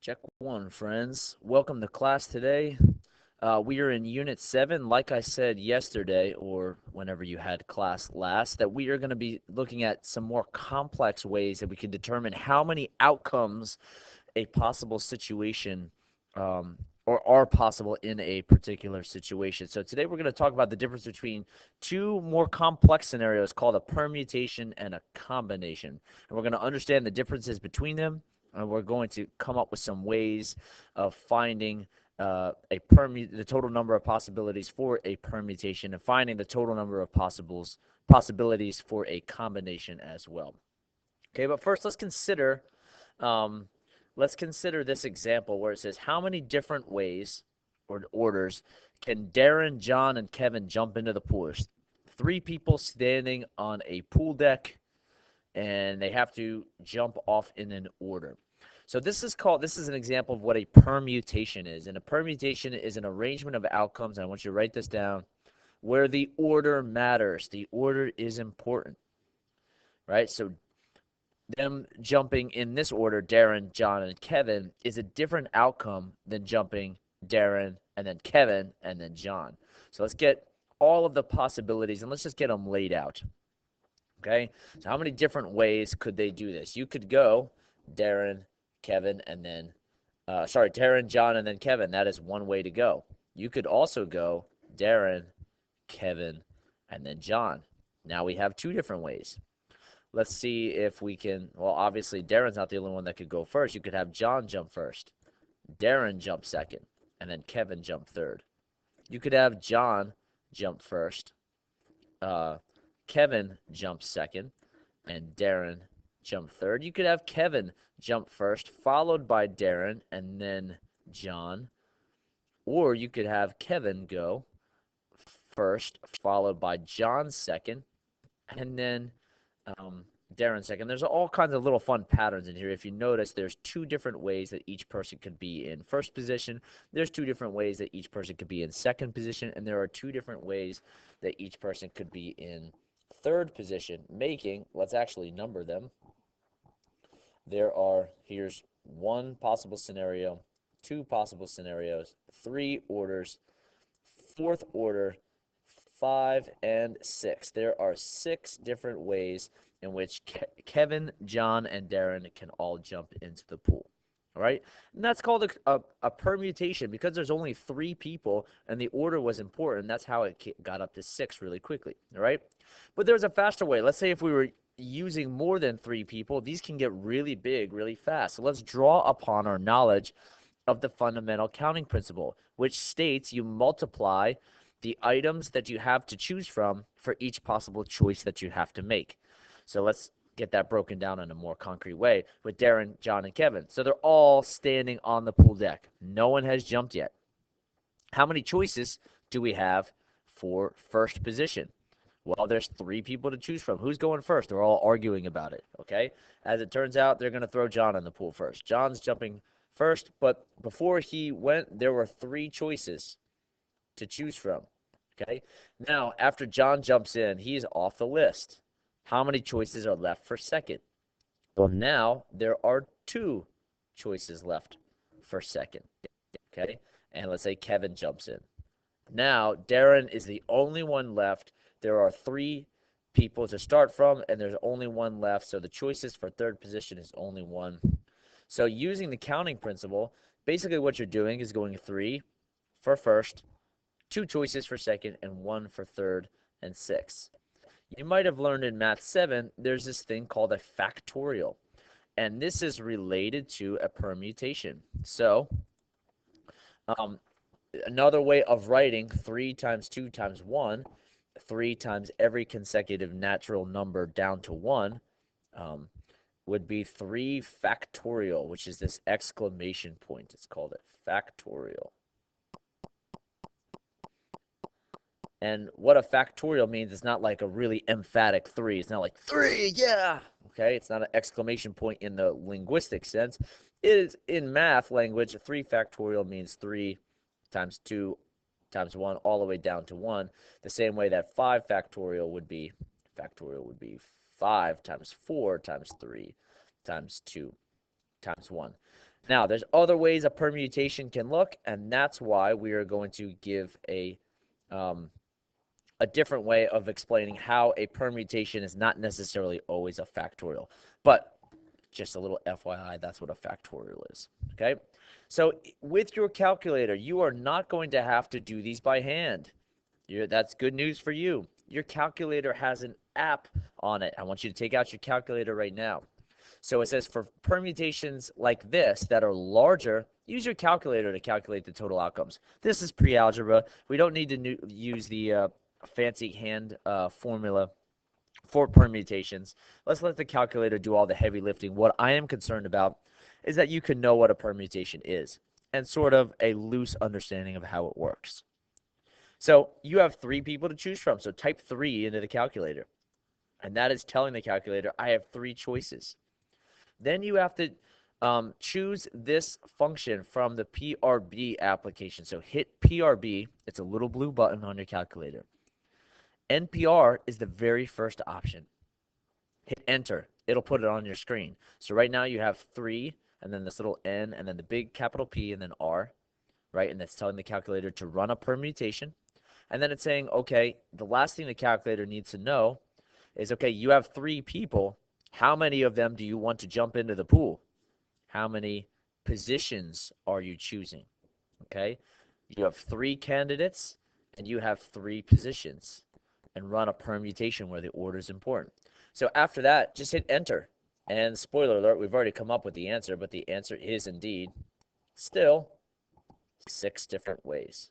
Check one, friends. Welcome to class today. We are in Unit 7. Like I said yesterday, or whenever you had class last, that we are going to be looking at some more complex ways that we can determine how many outcomes a possible situation or are possible in a particular situation. So today we're going to talk about the difference between two more complex scenarios called a permutation and a combination. And we're going to understand the differences between them, and we're going to come up with some ways of finding the total number of possibilities for a permutation and finding the total number of possibilities for a combination as well. Okay, but first um, let's consider this example where it says how many different ways or orders can Darren, John, and Kevin jump into the pool? There's three people standing on a pool deck, and they have to jump off in an order. So this is an example of what a permutation is. And a permutation is an arrangement of outcomes, and I want you to write this down, where the order matters. The order is important, right? So them jumping in this order, Darren, John, and Kevin, is a different outcome than jumping Darren and then Kevin and then John. So let's get all of the possibilities and let's just get them laid out. Okay, so how many different ways could they do this? You could go Darren, Kevin, and then, Darren, John, and then Kevin. That is one way to go. You could also go Darren, Kevin, and then John. Now we have two different ways. Let's see if we can. Well, obviously, Darren's not the only one that could go first. You could have John jump first, Darren jump second, and then Kevin jump third. You could have John jump first, uh, Kevin jump second, and Darren jump third. You could have Kevin jump first, followed by Darren, and then John. Or you could have Kevin go first, followed by John second, and then Darren second. There's all kinds of little fun patterns in here. If you notice, there's two different ways that each person could be in first position. There's two different ways that each person could be in second position, and there are two different ways that each person could be in third position, making, let's actually number them. Here's one possible scenario, two possible scenarios, three orders, fourth order, five, and six. There are six different ways in which Kevin, John, and Darren can all jump into the pool. All right, and that's called a permutation because there's only three people and the order was important. That's how it got up to six really quickly. All right, but there's a faster way. Let's say if we were using more than three people, these can get really big really fast. So let's draw upon our knowledge of the fundamental counting principle, which states you multiply the items that you have to choose from for each possible choice that you have to make. So let's get that broken down in a more concrete way with Darren, John, and Kevin. So they're all standing on the pool deck. No one has jumped yet. How many choices do we have for first position? Well, there's three people to choose from. Who's going first? They're all arguing about it, okay? As it turns out, they're going to throw John in the pool first. John's jumping first, but before he went, there were three choices to choose from, okay? Now, after John jumps in, he's off the list. How many choices are left for second? Well, now there are two choices left for second, okay? And let's say Kevin jumps in. Now, Darren is the only one left. There are three people to start from, and there's only one left. So the choices for third position is only one. So using the counting principle, basically what you're doing is going three for first, two choices for second, and one for third and sixth. You might have learned in Math 7, there's this thing called a factorial. And this is related to a permutation. So, um, another way of writing 3 times 2 times 1, 3 times every consecutive natural number down to 1, would be 3 factorial, which is this exclamation point. It's called a factorial. And what a factorial means, it's not like a really emphatic 3. It's not like 3, yeah! Okay, it's not an exclamation point in the linguistic sense. It is in math language, 3 factorial means 3 times 2 times 1 all the way down to 1. The same way that 5 factorial would be 5 times 4 times 3 times 2 times 1. Now, there's other ways a permutation can look, and that's why we are going to give a different way of explaining how a permutation is not necessarily always a factorial. But just a little FYI, that's what a factorial is, okay? So with your calculator, you are not going to have to do these by hand. That's good news for you. Your calculator has an app on it. I want you to take out your calculator right now. So it says for permutations like this that are larger, use your calculator to calculate the total outcomes. This is pre-algebra. We don't need to use the fancy hand formula for permutations. Let's let the calculator do all the heavy lifting. What I am concerned about is that you can know what a permutation is and sort of a loose understanding of how it works. So you have 3 people to choose from. So type 3 into the calculator. And that is telling the calculator, I have 3 choices. Then you have to choose this function from the PRB application. So hit PRB. It's a little blue button on your calculator. NPR is the very first option. Hit enter. It'll put it on your screen. So right now you have 3, and then this little N, and then the big capital P, and then R, right? And that's telling the calculator to run a permutation. And then it's saying, okay, the last thing the calculator needs to know is, okay, you have 3 people. How many of them do you want to jump into the pool? How many positions are you choosing? Okay, you have 3 candidates, and you have 3 positions, and run a permutation where the order is important. So after that, just hit enter. And spoiler alert, we've already come up with the answer, but the answer is indeed still 6 different ways.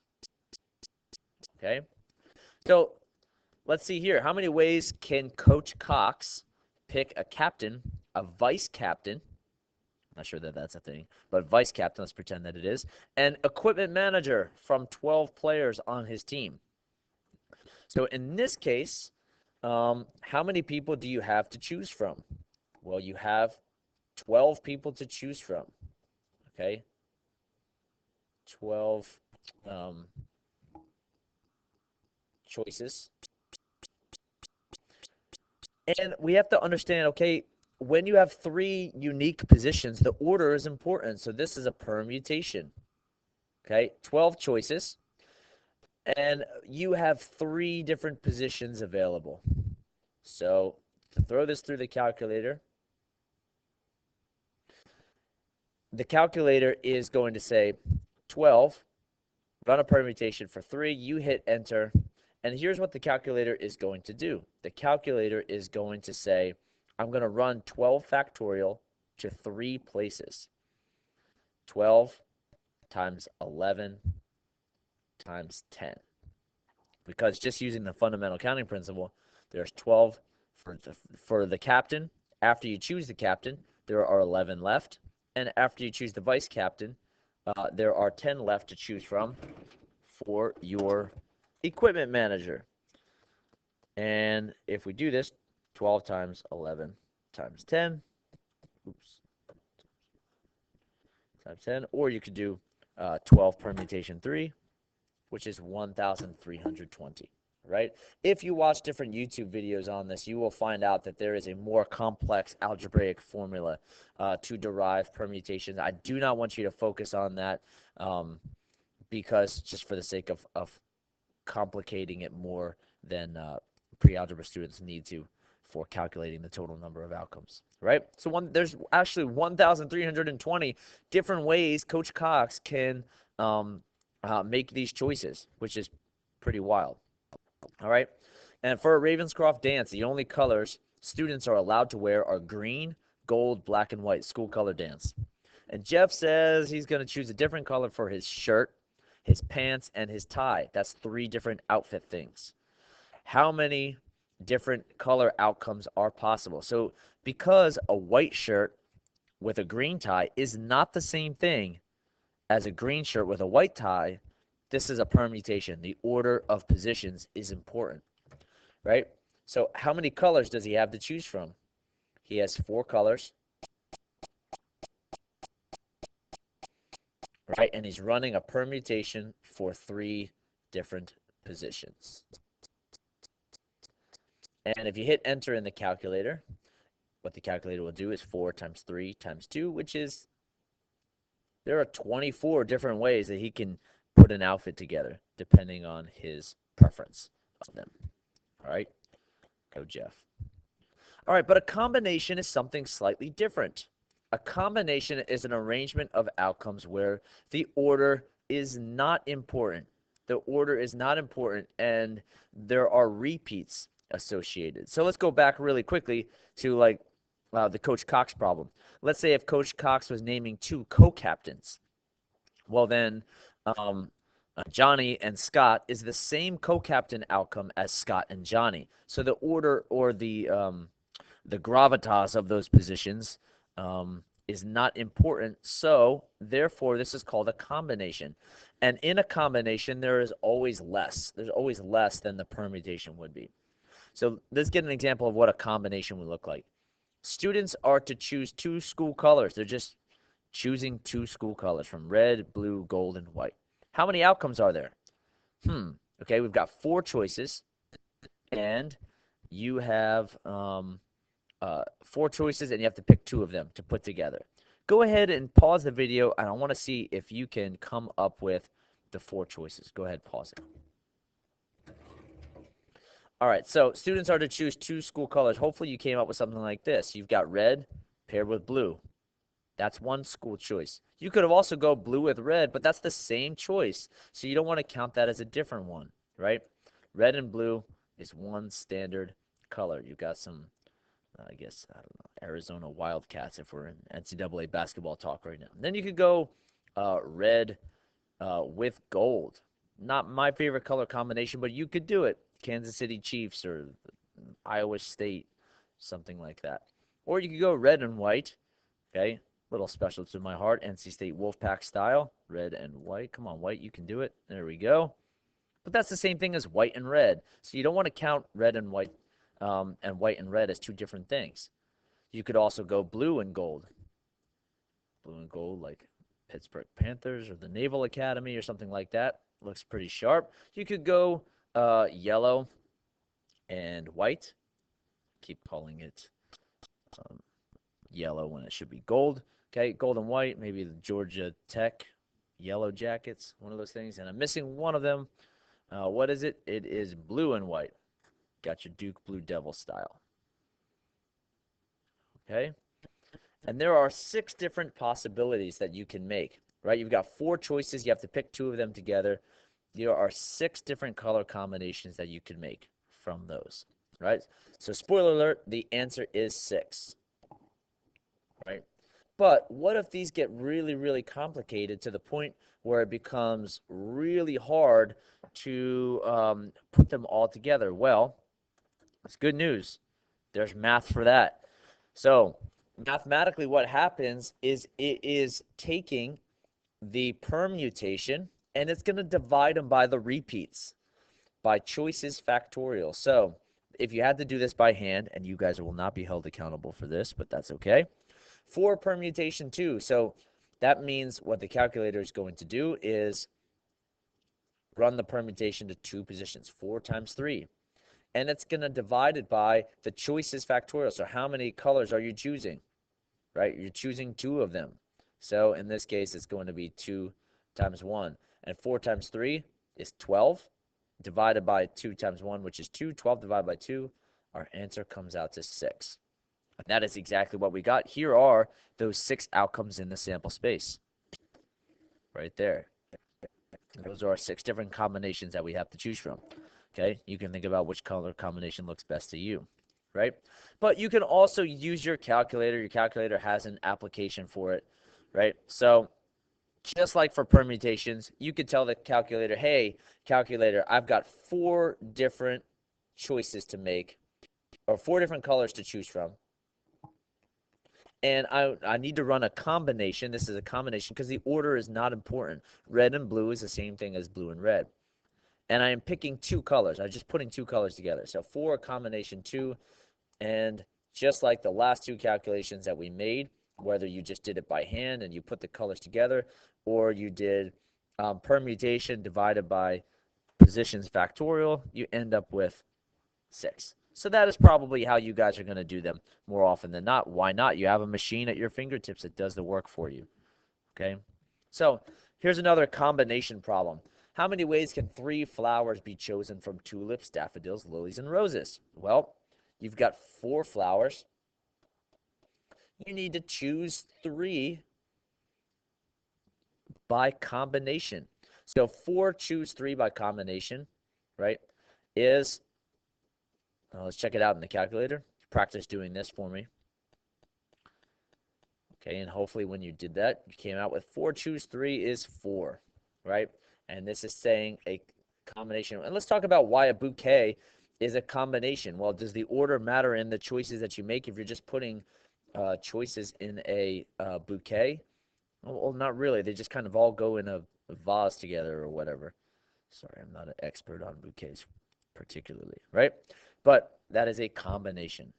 Okay, so let's see here. How many ways can Coach Cox pick a captain, a vice captain? Not sure that that's a thing, but vice captain, let's pretend that it is, and equipment manager from 12 players on his team. So in this case, how many people do you have to choose from? Well, you have 12 people to choose from, okay? 12 choices. And we have to understand, okay, when you have 3 unique positions, the order is important. So this is a permutation, okay? 12 choices, and you have 3 different positions available. So to throw this through the calculator is going to say 12, run a permutation for 3, you hit enter, and here's what the calculator is going to do. The calculator is going to say, I'm going to run 12 factorial to 3 places. 12 times 11 times 10. Because just using the fundamental counting principle, there's 12 for the captain. After you choose the captain, there are 11 left. And after you choose the vice captain, there are 10 left to choose from for your equipment manager. And if we do this, 12 times 11 times 10, times 10, or you could do 12 permutation 3, which is 1,320, right? If you watch different YouTube videos on this, you will find out that there is a more complex algebraic formula to derive permutations. I do not want you to focus on that because just for the sake of complicating it more than pre-algebra students need to for calculating the total number of outcomes, right? So there's actually 1,320 different ways Coach Cox can make these choices, which is pretty wild. All right. And for a Ravenscroft dance, the only colors students are allowed to wear are green, gold, black, and white, school color dance. And Jeff says he's going to choose a different color for his shirt, his pants, and his tie. That's 3 different outfit things. How many different color outcomes are possible? So because a white shirt with a green tie is not the same thing as a green shirt with a white tie, this is a permutation. The order of positions is important, right? So how many colors does he have to choose from? He has 4 colors, right? And he's running a permutation for 3 different positions. And if you hit enter in the calculator, what the calculator will do is 4 times 3 times 2, which is There are 24 different ways that he can put an outfit together, depending on his preference of them. All right, go Jeff. All right, but a combination is something slightly different. A combination is an arrangement of outcomes where the order is not important. The order is not important, and there are repeats associated. So let's go back really quickly to like the Coach Cox problem. Let's say if Coach Cox was naming two co-captains, well then Johnny and Scott is the same co-captain outcome as Scott and Johnny. So the order or the gravitas of those positions is not important. So therefore, this is called a combination. And in a combination, there is always less. There's always less than the permutation would be. So let's get an example of what a combination would look like. Students are to choose two school colors. They're just choosing two school colors from red, blue, gold, and white. How many outcomes are there? Okay, we've got 4 choices, and you have 4 choices, and you have to pick 2 of them to put together. Go ahead and pause the video, and I want to see if you can come up with the 4 choices. Go ahead, pause it. All right, so students are to choose 2 school colors. Hopefully you came up with something like this. You've got red paired with blue. That's one school choice. You could have also go blue with red, but that's the same choice. So you don't want to count that as a different one, right? Red and blue is one standard color. You've got some, I guess, I don't know, Arizona Wildcats if we're in NCAA basketball talk right now. Then you could go red with gold. Not my favorite color combination, but you could do it. Kansas City Chiefs or Iowa State, something like that. Or you could go red and white, okay? Little special to my heart, NC State Wolfpack style, red and white. Come on, white, you can do it. There we go. But that's the same thing as white and red. So you don't want to count red and white and red as 2 different things. You could also go blue and gold. Blue and gold like Pittsburgh Panthers or the Naval Academy or something like that. Looks pretty sharp. You could go yellow and white. Keep calling it yellow when it should be gold. Okay, gold and white, maybe the Georgia Tech Yellow Jackets, one of those things. And I'm missing one of them. What is it? It is blue and white. Got your Duke Blue Devil style. Okay? And there are 6 different possibilities that you can make, right? You've got 4 choices. You have to pick 2 of them together. There are 6 different color combinations that you can make from those, right? So spoiler alert, the answer is 6, right? But what if these get really, really complicated to the point where it becomes really hard to put them all together? Well, it's good news. There's math for that. So mathematically what happens is it is taking the permutation and it's going to divide them by the repeats, by choices factorial. So if you had to do this by hand, and you guys will not be held accountable for this, but that's okay. For permutation 2, so that means what the calculator is going to do is run the permutation to 2 positions, 4 times 3. And it's going to divide it by the choices factorial. So how many colors are you choosing, right? You're choosing 2 of them. So in this case, it's going to be 2 times 1. And 4 times 3 is 12, divided by 2 times 1, which is 2. 12 divided by 2, our answer comes out to 6. And that is exactly what we got. Here are those 6 outcomes in the sample space. Right there. Those are our 6 different combinations that we have to choose from. Okay, you can think about which color combination looks best to you, right? But you can also use your calculator. Your calculator has an application for it, right? So just like for permutations, you could tell the calculator, hey, calculator, I've got 4 different choices to make, or 4 different colors to choose from. And I need to run a combination. This is a combination because the order is not important. Red and blue is the same thing as blue and red. And I am picking 2 colors. I'm just putting 2 colors together. So for combination 2, and just like the last 2 calculations that we made, whether you just did it by hand and you put the colors together, or you did permutation divided by positions factorial, you end up with 6. So that is probably how you guys are going to do them more often than not. Why not? You have a machine at your fingertips that does the work for you. Okay? So here's another combination problem. How many ways can 3 flowers be chosen from tulips, daffodils, lilies, and roses? Well, you've got 4 flowers. You need to choose 3 by combination. So 4 choose 3 by combination, right, is, let's check it out in the calculator. Practice doing this for me. Okay, and hopefully when you did that, you came out with 4 choose 3 is 4, right? And this is saying a combination. And let's talk about why a bouquet is a combination. Well, does the order matter in the choices that you make if you're just putting choices in a bouquet? Well, not really. They just kind of all go in a vase together or whatever. Sorry, I'm not an expert on bouquets particularly, right? But that is a combination.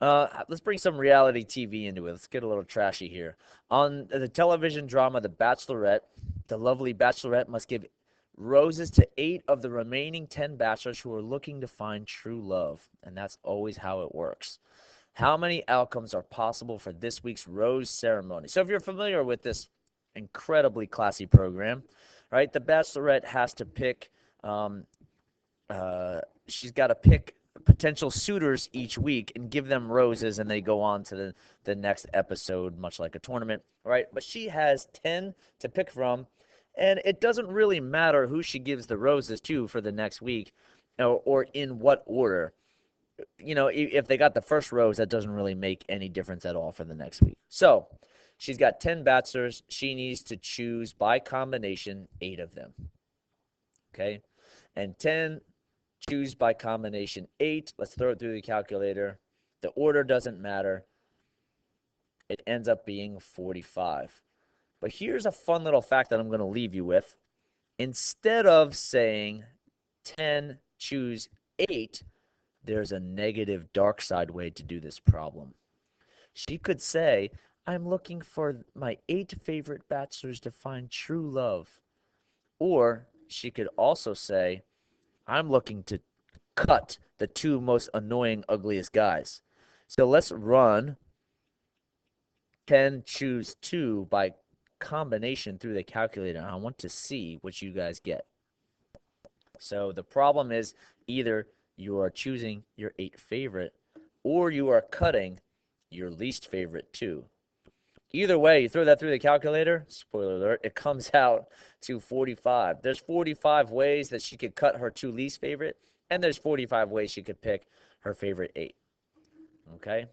Let's bring some reality TV into it. Let's get a little trashy here. On the television drama The Bachelorette, the lovely Bachelorette must give roses to 8 of the remaining 10 bachelors who are looking to find true love. And that's always how it works. How many outcomes are possible for this week's rose ceremony? So if you're familiar with this incredibly classy program, right, the Bachelorette has to pick, she's got to pick potential suitors each week and give them roses, and they go on to the next episode, much like a tournament, right? But she has 10 to pick from, and it doesn't really matter who she gives the roses to for the next week, or in what order. You know, if they got the first rose, that doesn't really make any difference at all for the next week. So she's got 10 bachelors. She needs to choose by combination 8 of them. Okay. And 10 choose by combination 8. Let's throw it through the calculator. The order doesn't matter. It ends up being 45. But here's a fun little fact that I'm going to leave you with. Instead of saying 10 choose 8, there's a negative dark side way to do this problem. She could say, I'm looking for my 8 favorite bachelors to find true love. Or she could also say, I'm looking to cut the 2 most annoying, ugliest guys. So let's run 10 choose 2 by combination through the calculator. I want to see what you guys get. So the problem is either you are choosing your 8 favorite or you are cutting your least favorite 2. Either way, you throw that through the calculator, spoiler alert, it comes out to 45. There's 45 ways that she could cut her 2 least favorite, and there's 45 ways she could pick her favorite 8. Okay?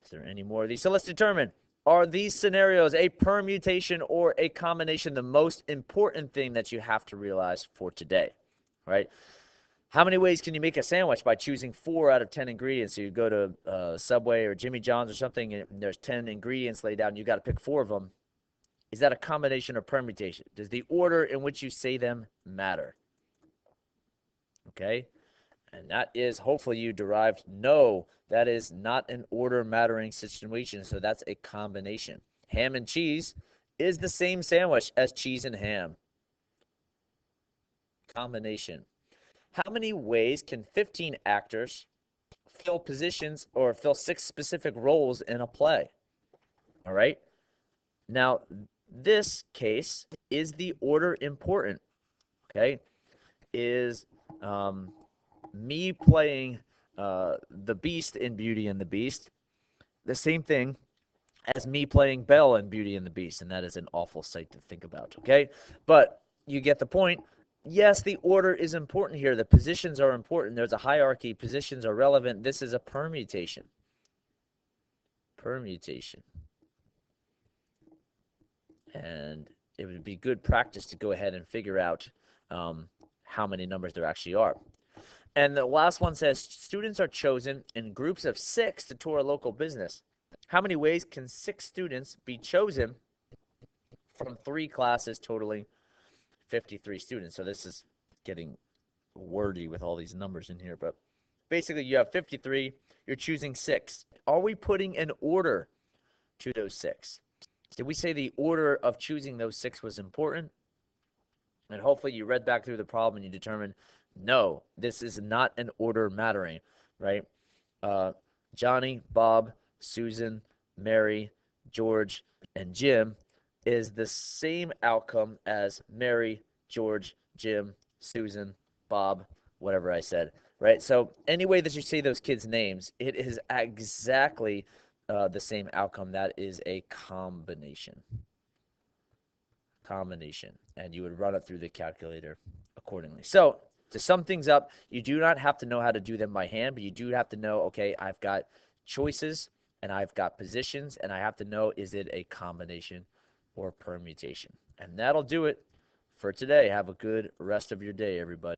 Is there any more of these? So let's determine, are these scenarios a permutation or a combination? The most important thing that you have to realize for today, right? How many ways can you make a sandwich by choosing 4 out of 10 ingredients? So you go to Subway or Jimmy John's or something, and there's 10 ingredients laid out, and you got to pick 4 of them. Is that a combination or permutation? Does the order in which you say them matter? Okay? And that is, hopefully you derived, no, that is not an order mattering situation, so that's a combination. Ham and cheese is the same sandwich as cheese and ham. Combination. How many ways can 15 actors fill positions or fill 6 specific roles in a play? All right. Now, this case, is the order important? Okay. Is me playing the Beast in Beauty and the Beast the same thing as me playing Belle in Beauty and the Beast? And that is an awful sight to think about. Okay. But you get the point. Yes, the order is important here. The positions are important. There's a hierarchy. Positions are relevant. This is a permutation. Permutation. And it would be good practice to go ahead and figure out how many numbers there actually are. And the last one says, students are chosen in groups of 6 to tour a local business. How many ways can 6 students be chosen from 3 classes totaling 53 students? So this is getting wordy with all these numbers in here, but basically you have 53, you're choosing 6. Are we putting an order to those 6? Did we say the order of choosing those 6 was important? And hopefully you read back through the problem and you determined, no, this is not an order mattering, right? Johnny, Bob, Susan, Mary, George, and Jim is the same outcome as Mary, George, Jim, Susan, Bob, whatever I said, right? So any way that you say those kids' names, it is exactly the same outcome. That is a combination, and you would run it through the calculator accordingly. So to sum things up, you do not have to know how to do them by hand, but you do have to know, okay, I've got choices and I've got positions, and I have to know, is it a combination or permutation? And that'll do it for today. Have a good rest of your day, everybody.